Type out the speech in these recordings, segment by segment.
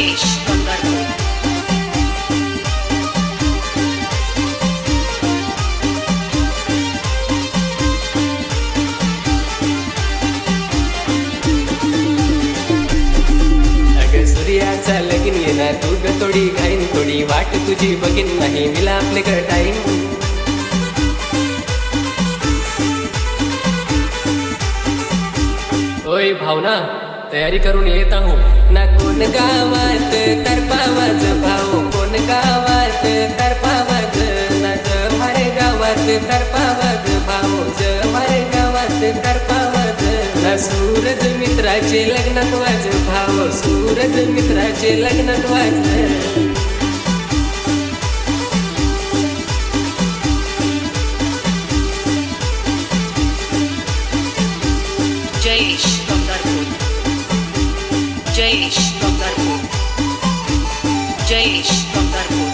जयेश गंगारपूर। अगं सूर्याचा लगीन येणार तू ग थोडी घाईन थोडी वाट तुझी बघीन नाही मिला आपले ग टाईम। ओय भावना तयारी करून येत आहो ना कोण गावात करपावाज भाऊ कोण गावात करपावाज ना जव्हार गावात करपावाज भाऊ जव्हार गावात करपावाज ना सूरज मित्राचे लग्नात वाज भाऊ सूरज मित्राचे लग्नात वाज। जयेश गंगारपूर। जयेश गंगारपूर। जयेश गंगारपूर।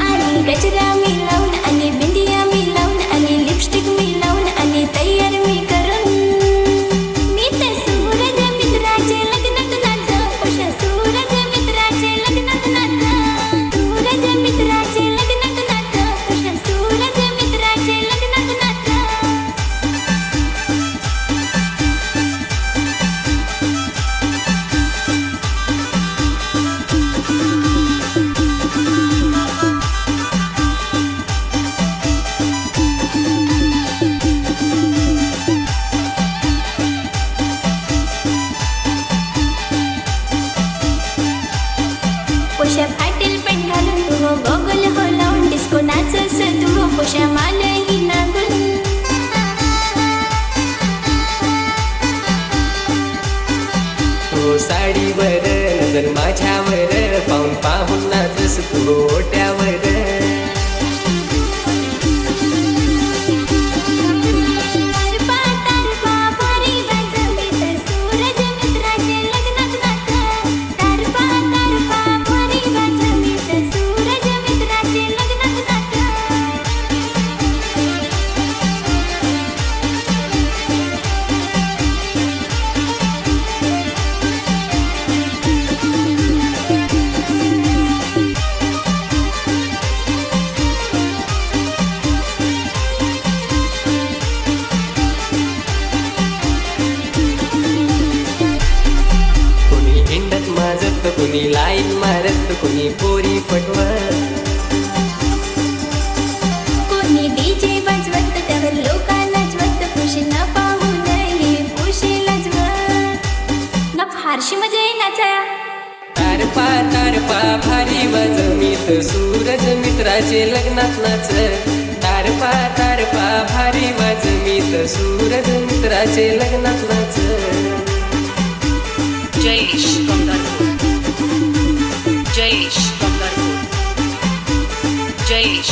आणि गजरा मी लावून आणि बिंदिया मी लावून आणि लिपस्टिक मी लावून आणि तयार मी करून मी तर सूरज मित्राचे लग्नात नाचा उषा सूरज मित्राचे लग्नात नाचा सूरज मित्राचे लग्नात नाचा उषा सूरज मित्राचे लग्नात नाचा। पोषा फाटेल पेंट घालून तू हो गोगल हो लावून डिस्को नाचस तू हो पोषा मालही नागून तो साडीवर नजर माझ्यावर पाहून पाहून नाचस तू ओट्यावर। तारपा तारपा भारी वाजवी तर सूरज मित्राचे लग्नात नाचा तारपा तारपा भारी वाजवी तर सूरज मित्राचे लग्नात नाचा। कुणी हिंडत माझत कुणी लाईन मारत कुणी पोरी पटवत कोणी डीजे वाजवत त्यावर लोकांना नाचवत पुशी न पाहू नये पुशी लाजवत न फारशी मजा आहे नाचाया। तारपा तारपा भारी वाजवीत सूरज मित्राचे लग्नात नाच तारपा तारपा भारी वाजवीत सूरज मित्राचे लग्नात नाच। जयेश गंगारपूर। जयेश गंगारपूर। जयेश